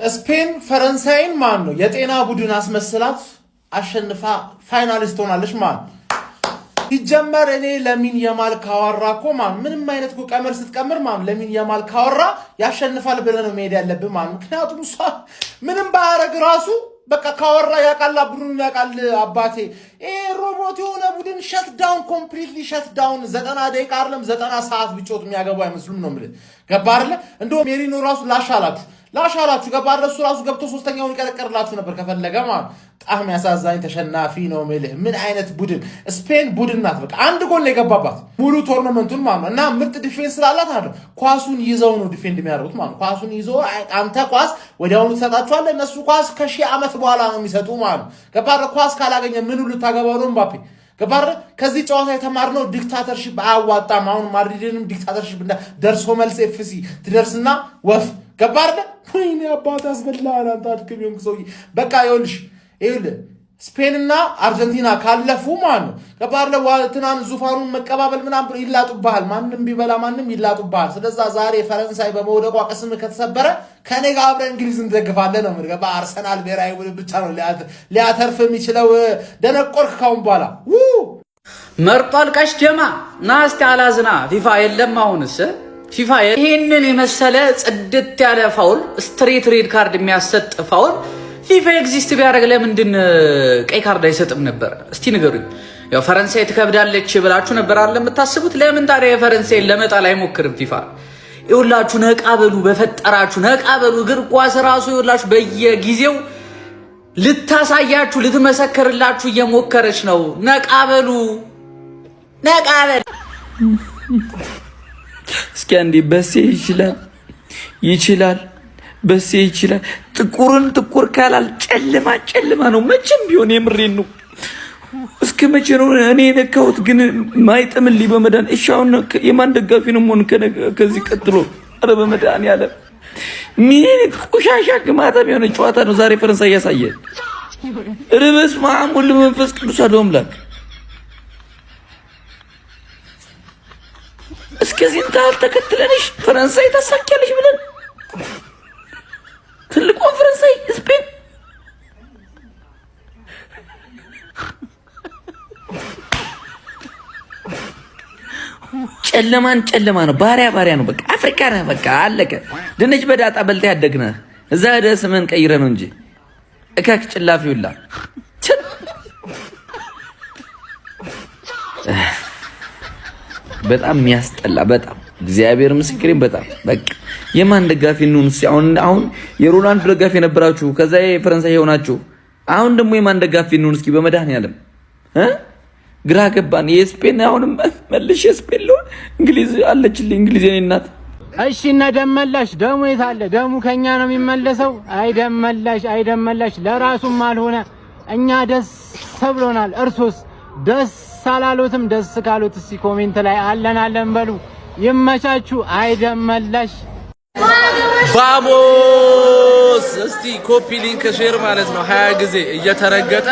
ስፔን ፈረንሳይን ማን ነው የጤና ቡድን አስመስላት አሸንፋ ፋይናሊስት ሆናለች ማን ይጀመር እኔ ለሚን የማል ካወራኮ ማን ምንም አይነት ቀመር ስትቀምር ማን ለሚን የማል ካወራ ያሸንፋል ብለ ነው መሄድ ያለብህ ማን ምክንያቱም እሷ ምንም ባያረግ ራሱ በቃ ካወራ ያቃል አብሩን ያቃል አባቴ ሮቦት የሆነ ቡድን ሸት ዳውን ኮምፕሊትሊ ሸት ዳውን 90 ደቂቃ አይደለም 90 ሰዓት ብጮት የሚያገባው አይመስሉም ነው ማለት ገባርለ እንደው ሜሪኖ ራሱ ላሻላችሁ ገባር እሱ ራሱ ገብቶ ሶስተኛውን ይቀረቀርላችሁ ነበር ከፈለገ ማለት ጣም ያሳዛኝ ተሸናፊ ነው ማለት ምን አይነት ቡድን ስፔን ቡድን ናት በቃ አንድ ጎል ላይ ገባባት ሙሉ ቶርናመንቱን ማለት እና ምርጥ ዲፌንስ ስላላት አይደል ኳሱን ይዘው ነው ዲፌንድ የሚያደርጉት ማለት ኳሱን ይዘው አንተ ኳስ ወዲያውኑ ተሰጣቸዋለህ እነሱ ኳስ ከሺህ ዓመት በኋላ ነው የሚሰጡ ማለት ገባር ኳስ ካላገኘ ምን ሁሉ ታገባው ነው ምባፔ ገባር ከዚህ ጨዋታ የተማርነው ዲክታተርሺፕ አያዋጣም አሁን ማድሪድንም ዲክታተርሺፕ እንደ ደርሶ መልስ ኤፍሲ ትደርስና ወፍ ገባር ወይኔ አባታ አስበላና ታድክም ይሁን ሰውዬ በቃ ይኸውልሽ ስፔንና አርጀንቲና ካለፉ ማን ነው ገባር ለዋልትናን ዙፋኑን መቀባበል ምናምን ይላጡባል ማንንም ቢበላ ማንንም ይላጡባል ስለዛ ዛሬ ፈረንሳይ በመውደቋ ቅስም ከተሰበረ ከኔ ጋር አብረን እንግሊዝ እንደግፋለን ነው ምርገባ አርሰናል ብሔራዊ ቡድን ብቻ ነው ሊያተርፍ የሚችለው ደነቆርክ ካሁን በኋላ መርጧል ቀሽ ጀማ ናስቲ አላዝና ፊፋ የለም አሁንስ ፊፋ ይሄንን የመሰለ ጽድት ያለ ፋውል ስትሬት ሬድ ካርድ የሚያሰጥ ፋውል ፊፋ ኤግዚስት ቢያደርግ ለምንድን ቀይ ካርድ አይሰጥም ነበር እስቲ ንገሩኝ ያው ፈረንሳይ ትከብዳለች ብላችሁ ነበር አይደል የምታስቡት ለምን ታዲያ የፈረንሳይ ለመጣል አይሞክርም ፊፋ ይውላችሁ ነቃበሉ በፈጠራችሁ ነቃበሉ እግር ኳስ ራሱ ይውላችሁ በየጊዜው ልታሳያችሁ ልትመሰክርላችሁ እየሞከረች ነው ነቃበሉ እስኪ አንዴ በሴ ይችላል በሴ ይችላል ጥቁርን ጥቁር ካላል ጨለማ ነው መቼም ቢሆን የምሬን ነው እስከ መቼ ነው እኔ ነካውት ግን ማይጥምልኝ በመዳን እሻውን የማን ደጋፊ ነው ሞን ከዚህ ቀጥሎ አረ በመዳን ያለ ምን ቆሻሻ ግማታ ቢሆን ጨዋታ ነው ዛሬ ፈረንሳይ ያሳየ ርበስ ማሙል መንፈስ ቅዱስ አዶምላክ እስከዚህ እንታል ተከትለንሽ ፈረንሳይ ተሳካለሽ ብለን ትልቁ ፈረንሳይ ስፔን ጨለማ ነው ባሪያ ነው በቃ አፍሪካ ነው በቃ አለቀ ድንች በዳጣ በልታ ያደግና እዛ ደስ ምን ቀይረ ነው እንጂ እካክ ጭላፊውላ በጣም የሚያስጠላ በጣም እግዚአብሔር ምስክሬን በጣም በቃ የማን ደጋፊ ነው አሁን የሮናልዶ ደጋፊ ነበራችሁ ከዛ የፈረንሳይ ሆናችሁ አሁን ደግሞ የማን ደጋፊ ነው እስኪ በመዳን ያለም ግራ ገባን የስፔን አሁንም መልሽ ስፔን ነው እንግሊዝ አለችልኝ እንግሊዝ የኔ እናት እሺ እና ደመላሽ ደሙ የታለ ደሙ ከኛ ነው የሚመለሰው አይደመላሽ ለራሱም አልሆነ እኛ ደስ ብሎናል እርሶስ ደስ ሳላሉትም ደስ ካሉት እስቲ ኮሜንት ላይ አለን በሉ ይመቻችሁ አይደመላሽ ቫሞስ እስቲ ኮፒ ሊንክ ሼር ማለት ነው 20 ጊዜ እየተረገጠ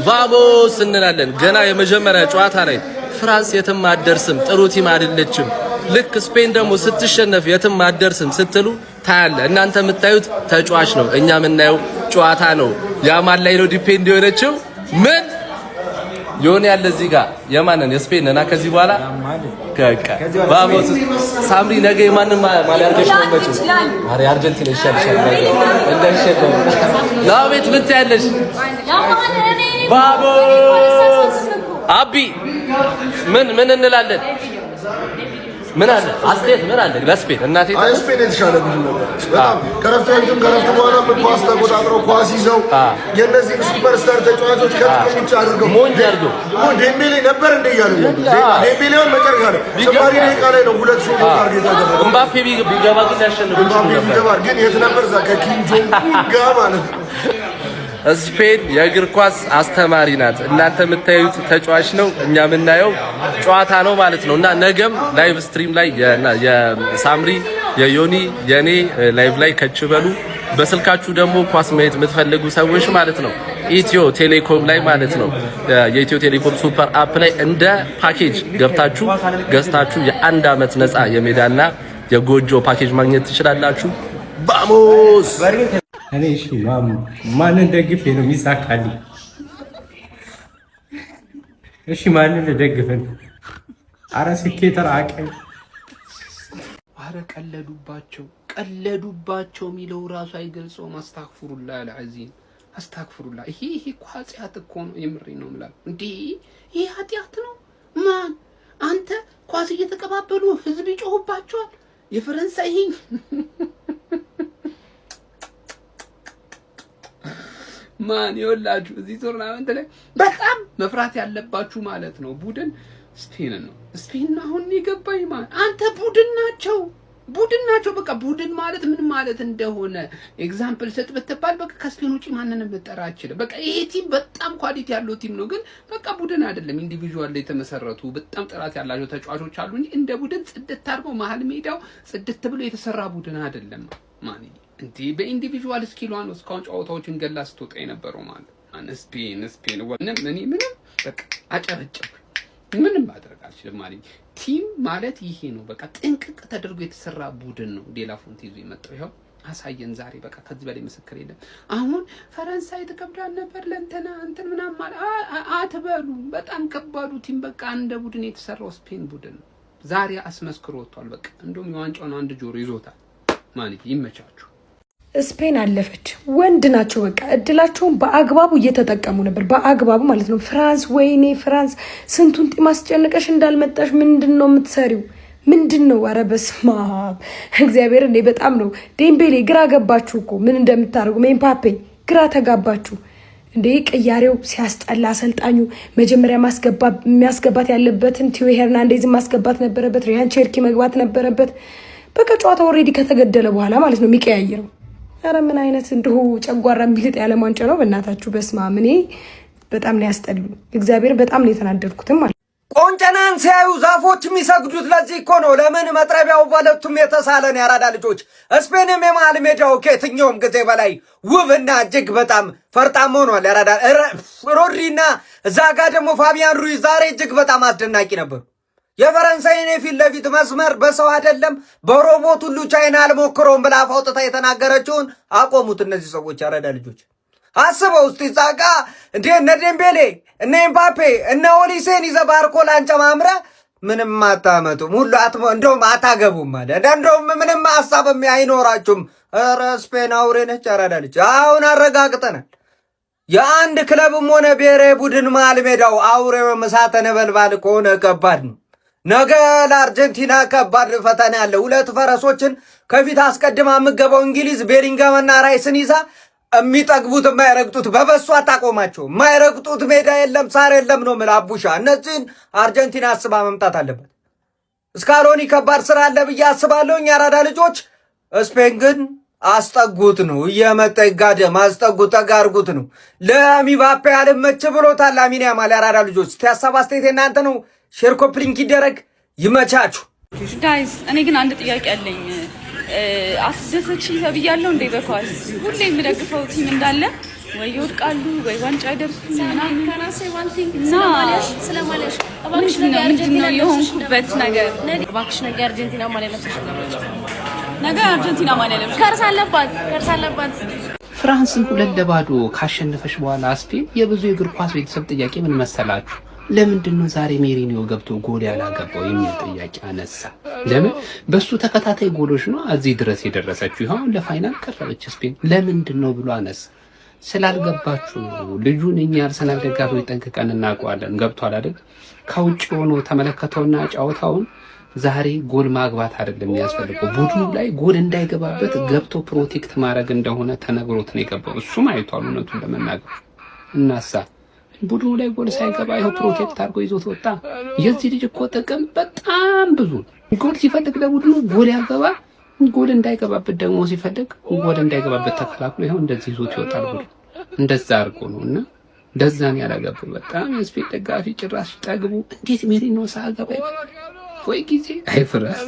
ቫሞስ እንላለን ገና የመጀመሪያ ጨዋታ ላይ ፍራንስ የትም አደርስም ጥሩ ቲም አይደለችም ልክ ስፔን ደግሞ ስትሸነፍ የትም አደርስም ስትሉ ታያለ እናንተ የምታዩት ተጫዋች ነው እኛ የምናየው ጨዋታ ነው ያማን ላይ ነው ዲፔንድ የሆነችው ምን ዮኒ ያለ እዚህ ጋር የማንን የስፔን እና ከዚህ በኋላ ቫሞስ ሳምሪ ነገ የማንን ማሊያርገሽ ነው መጪው አሬ አርጀንቲና ይሻልሻል እንደሸደ ላቤት ምን ታያለሽ ቫሞስ አቢ ምን እንላለን ምን አለ አስቴት ምን አለ ለስፔን እናቴ ስፔን የተሻለ ቡድን ነበር በጣም ከረፍት በኋላ ኳስ ተቆጣጥረው ኳስ ይዘው የነዚህ ሱፐርስታር ተጫዋቾች ከጥቅም ውጭ አድርገው ዴምቤሌ ነበር እንደ ያሉ ዴምቤሌውን መጨረሻ ላይ ጭማሪ ደቂቃ ላይ ነው ሁለት ሾት ታርጌት ያደረገው ምባፔ ቢገባ ግን ያሸንፍ ነበር ግን የት ነበር እዛ ከኪም ጆንግ ጋር ማለት ነው ስፔን የእግር ኳስ አስተማሪ ናት እናንተ የምታዩት ተጫዋች ነው እኛ የምናየው ጨዋታ ነው ማለት ነውና ነገም ላይቭ ስትሪም ላይ የሳምሪ የዮኒ የኔ ላይቭ ላይ ከችበሉ በስልካችሁ ደግሞ ኳስ ማየት የምትፈልጉ ሰዎች ማለት ነው ኢትዮ ቴሌኮም ላይ ማለት ነው የኢትዮ ቴሌኮም ሱፐር አፕ ላይ እንደ ፓኬጅ ገብታችሁ ገዝታችሁ የአንድ አመት ነፃ የሜዳና የጎጆ ፓኬጅ ማግኘት ትችላላችሁ ቫሞስ እኔ እሺ ማንን ደግፌ ነው የሚሳካልኝ? እሺ ማንን ልደግፈን? አረ ስኬት ራቀኝ። አረ ቀለዱባቸው የሚለው ራሱ አይገልጸውም። አስተግፍሩላ አልዓዚም አስተግፍሩላ። ይሄ እኮ ኃጢአት እኮ ነው። የምሬ ነው የምላለው። እንዴ ይሄ ኃጢአት ነው። ማን አንተ ኳስ እየተቀባበሉ ህዝብ ይጮህባቸዋል። የፈረንሳይ ማን ይወላችሁ እዚህ ቶርናመንት ላይ በጣም መፍራት ያለባችሁ ማለት ነው ቡድን ስፔን ነው። ስፔን አሁን ይገባኝ ማለት አንተ ቡድን ናቸው። በቃ ቡድን ማለት ምን ማለት እንደሆነ ኤግዛምፕል ሰጥ በተባል በቃ ከስፔን ውጪ ማንንም ልጠራ አይችልም። በቃ ይሄ ቲም በጣም ኳሊቲ ያለው ቲም ነው፣ ግን በቃ ቡድን አይደለም። ኢንዲቪጁዋል ላይ የተመሰረቱ በጣም ጥራት ያላቸው ተጫዋቾች አሉ እንጂ እንደ ቡድን ጽድት አድርገው መሀል ሜዳው ጽድት ብሎ የተሰራ ቡድን አይደለም ማለት እንዴ። በኢንዲቪጁዋል ስኪሏን እስካሁን ጨዋታዎችን ገላ ስትወጣ የነበረው ማለት ስፔን ምንም በቃ አጨበጨብ ምንም ማድረግ አልችልም ማለት ቲም ማለት ይሄ ነው። በቃ ጥንቅቅ ተደርጎ የተሰራ ቡድን ነው። ዴላ ፎንት ይዞ የመጣው ይሄው አሳየን ዛሬ። በቃ ከዚህ በላይ ምስክር የለም። አሁን ፈረንሳይ ተከብዳል ነበር ለእንትና እንትን ምናምን ማለት አትበሉ። በጣም ከባዱ ቲም በቃ እንደ ቡድን የተሰራው ስፔን ቡድን ነው። ዛሬ አስመስክሮ ወጥቷል። በቃ እንደውም የዋንጫውን አንድ ጆሮ ይዞታል ማለት ይመቻችሁ። ስፔን አለፈች። ወንድ ናቸው። በቃ እድላቸውን በአግባቡ እየተጠቀሙ ነበር። በአግባቡ ማለት ነው። ፍራንስ ወይኔ ፍራንስ ስንቱን ጢም አስጨንቀሽ እንዳልመጣሽ ምንድነው የምትሰሪው? ምንድነው? ኧረ በስመ አብ እግዚአብሔር እንዴ! በጣም ነው። ዴምቤሌ ግራ ገባችሁ እኮ ምን እንደምታደርጉ። ኤምባፔ ግራ ተጋባችሁ እንዴ! ቅያሬው ሲያስጠላ። አሰልጣኙ መጀመሪያ የሚያስገባት ያለበትን ቲዮ ሄርናንዴዝ ማስገባት ነበረበት። ሪያን ቼርኪ መግባት ነበረበት። በቃ ጨዋታው ኦሬዲ ከተገደለ በኋላ ማለት ነው የሚቀያየረው። ኧረ ምን አይነት እንደው ጨጓራ የሚልጥ ያለ ዋንጫ ነው በእናታችሁ። በስመ አብ እኔ በጣም ነው ያስጠሉ። እግዚአብሔር በጣም ነው የተናደድኩትም ማለት ቆንጨናን ሲያዩ ዛፎች የሚሰግዱት ለዚህ እኮ ነው። ለምን መጥረቢያው በሁለቱም የተሳለን ያራዳ ልጆች። ስፔንም የመሃል ሜዳው ከየትኛውም ጊዜ በላይ ውብና እጅግ በጣም ፈርጣም ሆኗል። ያራዳ ሮድሪና እዛ ጋር ደግሞ ፋቢያን ሩይዝ ዛሬ እጅግ በጣም አስደናቂ ነበሩ። የፈረንሳይን የፊት ለፊት መስመር በሰው አይደለም በሮቦት ሁሉ ቻይና አልሞክረውም ብላ አውጥታ የተናገረችውን አቆሙት። እነዚህ ሰዎች ያራዳ ልጆች አስበው እስቲ ዛጋ እንዴ እነ ዴምቤሌ እነ ኤምባፔ እነ ኦሊሴን ይዘህ ባርኮላን ጨማምረ ምንም አታመጡም። ሁሉ እንደውም አታገቡም ማለት እንደውም ምንም ሐሳብም አይኖራችሁም። ኧረ ስፔን አውሬ ነች ያራዳ ልጅ። አሁን አረጋግጠናል። የአንድ ክለብም ሆነ ብሔራዊ ቡድን መሃል ሜዳው አውሬው እሳተ ነበልባል ከሆነ ከባድ ነው። ነገ ለአርጀንቲና ከባድ ፈተና ያለ። ሁለት ፈረሶችን ከፊት አስቀድማ የምገባው እንግሊዝ ቤሊንጋምና ራይስን ይዛ የሚጠግቡት የማይረግጡት በበሱ አታቆማቸው። የማይረግጡት ሜዳ የለም ሳር የለም ነው የምልህ አቡሻ። እነዚህን አርጀንቲና አስባ መምጣት አለበት። እስካሮኒ ከባድ ስራ አለ ብዬ አስባለሁ። ያራዳ ልጆች ስፔን ግን አስጠጉት ነው እየመጣ ይጋደም አስጠጉት ተጋርጉት ነው። ለሚባፔ ያልመች ብሎታል ላሚን ያማል። ያራዳ ልጆች እስቲ ሀሳብ አስተያየት እናንተ ነው። ሼር ኮፕሊንክ ይደረግ። ይመቻችሁ ጋይስ። እኔ ግን አንድ ጥያቄ አለኝ። አስደሰች ተብያለሁ እንዴ? በኳስ ሁሌ የምደግፈው ቲም እንዳለ ወይ ይወድቃሉ ወይ ዋንጫ አይደርሱም ምናምን ስለማለሽ ምንድነው የሆንኩበት ነገር? እባክሽ ነገ አርጀንቲና ማሊያ ለብሰሽ ነገ አርጀንቲና ማሊያ ለብሰሽ ከርስ አለባት። ፍራንስን 2-0 ካሸነፈሽ በኋላ ስፔን የብዙ የእግር ኳስ ቤተሰብ ጥያቄ ምን መሰላችሁ? ለምንድን ነው ዛሬ ሜሪኒዮ ገብቶ ጎል ያላገባው የሚል ጥያቄ አነሳ። ለምን በሱ ተከታታይ ጎሎች ነው እዚህ ድረስ የደረሰችው። ይሁን ለፋይናል ቀረበች ስፔን። ለምንድን ነው ብሎ አነሳ። ስላልገባችሁ ነው። ልጁን እኛ አርሰናል ደጋፊዎች ጠንቅቀን እናውቀዋለን። ገብቷል አይደል? ከውጭ ሆኖ ተመለከተውና ጫወታውን ዛሬ ጎል ማግባት አይደለም የሚያስፈልገው፣ ቡድኑ ላይ ጎል እንዳይገባበት ገብቶ ፕሮቴክት ማድረግ እንደሆነ ተነግሮት ነው የገባው። እሱም አይቷል። እውነቱን ለመናገር እናሳ ቡድኑ ላይ ጎል ሳይገባ ይኸው ፕሮቴክት አድርጎ ይዞት ወጣ። የዚህ ልጅ እኮ ጥቅም በጣም ብዙ። ጎል ሲፈልግ ለቡድኑ ጎል ያገባ፣ ጎል እንዳይገባበት ደግሞ ሲፈልግ ጎል እንዳይገባበት ተከላክሎ ይኸው እንደዚህ ይዞት ይወጣል። ቡድኑ እንደዛ አድርጎ ነውና እንደዛን ያላገባው በጣም የስፔን ደጋፊ ጭራሽ ጠግቡ እንዴት ሜሪኖ ሳገባ ወይ ጊዜ አይፍራስ።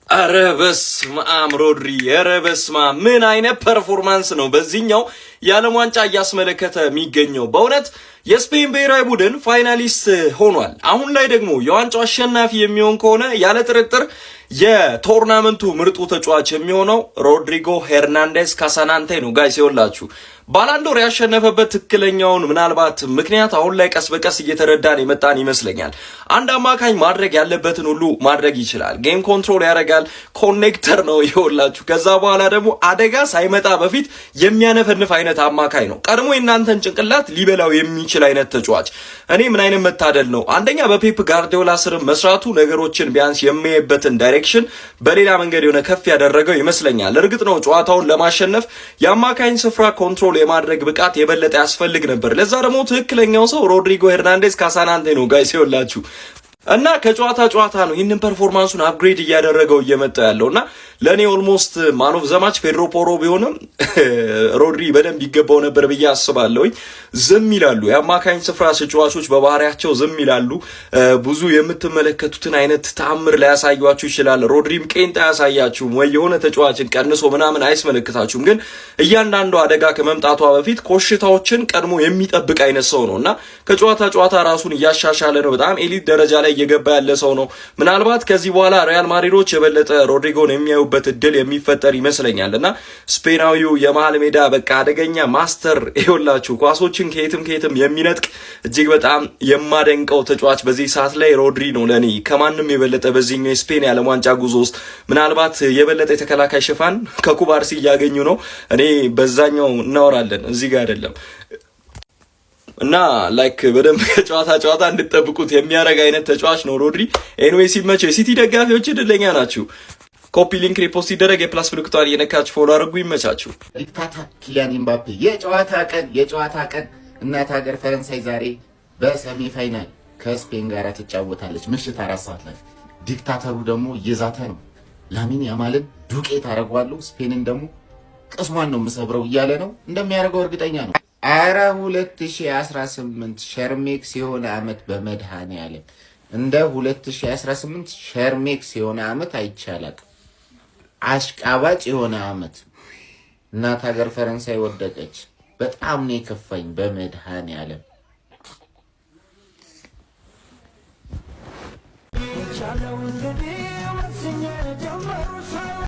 አረ በስመ አብ ሮድሪ፣ አረ በስመ አብ ምን አይነት ፐርፎርማንስ ነው በዚህኛው የዓለም ዋንጫ እያስመለከተ የሚገኘው። በእውነት የስፔን ብሔራዊ ቡድን ፋይናሊስት ሆኗል። አሁን ላይ ደግሞ የዋንጫው አሸናፊ የሚሆን ከሆነ ያለ ጥርጥር የቶርናመንቱ ምርጡ ተጫዋች የሚሆነው ሮድሪጎ ሄርናንዴዝ ካሳናንቴ ነው። ጋይስ ይኸውላችሁ ባላንዶር ያሸነፈበት ትክክለኛውን ምናልባት ምክንያት አሁን ላይ ቀስ በቀስ እየተረዳን የመጣን ይመስለኛል። አንድ አማካኝ ማድረግ ያለበትን ሁሉ ማድረግ ይችላል። ጌም ኮንትሮል ያደርጋል፣ ኮኔክተር ነው ይኸውላችሁ። ከዛ በኋላ ደግሞ አደጋ ሳይመጣ በፊት የሚያነፈንፍ አይነት አማካኝ ነው። ቀድሞ የእናንተን ጭንቅላት ሊበላው የሚችል አይነት ተጫዋች። እኔ ምን አይነት መታደል ነው አንደኛ በፔፕ ጋርዲዮላ ስር መስራቱ ነገሮችን ቢያንስ የሚያይበትን ዳይሬክሽን በሌላ መንገድ የሆነ ከፍ ያደረገው ይመስለኛል። እርግጥ ነው ጨዋታውን ለማሸነፍ የአማካኝ ስፍራ ኮንትሮል የማድረግ ብቃት የበለጠ ያስፈልግ ነበር። ለዛ ደግሞ ትክክለኛው ሰው ሮድሪጎ ሄርናንዴዝ ካሳናንቴ ነው ጋይስ ይኸውላችሁ። እና ከጨዋታ ጨዋታ ነው ይህንን ፐርፎርማንሱን አፕግሬድ እያደረገው እየመጣ ያለውና ለኔ ኦልሞስት ማን ኦፍ ዘ ማች ፔድሮ ፖሮ ቢሆንም ሮድሪ በደንብ ይገባው ነበር ብዬ አስባለሁ። ዝም ይላሉ የአማካኝ ስፍራ ተጫዋቾች በባህሪያቸው ዝም ይላሉ። ብዙ የምትመለከቱትን አይነት ተአምር ሊያሳያችሁ ይችላል። ሮድሪም ቄንጣ ያሳያችሁም ወይ የሆነ ተጫዋችን ቀንሶ ምናምን አይስመለከታችሁም። ግን እያንዳንዱ አደጋ ከመምጣቷ በፊት ኮሽታዎችን ቀድሞ የሚጠብቅ አይነት ሰው ነውና ከጨዋታ ጨዋታ ራሱን እያሻሻለ ነው። በጣም ኤሊት ደረጃ ላይ እየገባ ያለ ሰው ነው። ምናልባት ከዚህ በኋላ ሪያል ማድሪዶች የበለጠ ሮድሪጎን የሚያዩበት እድል የሚፈጠር ይመስለኛል እና ስፔናዊው የመሃል ሜዳ በቃ አደገኛ ማስተር ይኸውላችሁ ኳሶችን ከየትም የሚነጥቅ እጅግ በጣም የማደንቀው ተጫዋች በዚህ ሰዓት ላይ ሮድሪ ነው። ለኔ ከማንም የበለጠ በዚህኛው የስፔን የዓለም ዋንጫ ጉዞ ውስጥ ምናልባት የበለጠ የተከላካይ ሽፋን ከኩባርሲ እያገኙ ነው። እኔ በዛኛው እናወራለን እዚህ ጋር አይደለም። እና ላይክ በደንብ ከጨዋታ ጨዋታ እንድትጠብቁት የሚያደርግ አይነት ተጫዋች ነው ሮድሪ። ኤኒዌይ ሲመቸው የሲቲ ደጋፊዎች እድለኛ ናችሁ። ኮፒ ሊንክ ሪፖስት ይደረግ፣ የፕላስ ምልክቷን እየነካችሁ ፎሎ አድርጉ። ይመቻችሁ። ዲክታተር ኪሊያን ኤምባፔ የጨዋታ ቀን እናት ሀገር ፈረንሳይ ዛሬ በሰሚ ፋይናል ከስፔን ጋር ትጫወታለች ምሽት 4 ሰዓት ላይ። ዲክታተሩ ደግሞ እየዛተ ነው። ላሚን ያማልን ዱቄት አደርገዋለሁ፣ ስፔንን ደግሞ ቅስሟን ነው የምሰብረው እያለ ነው። እንደሚያደርገው እርግጠኛ ነው። አረ 2018 ሸርሜክስ የሆነ አመት በመድኃኔዓለም እንደ 2018 ሸርሜክስ የሆነ አመት አይቻላል። አሽቃባጭ የሆነ አመት እናት ሀገር ፈረንሳይ ወደቀች። በጣም ነው የከፋኝ በመድኃኔዓለም።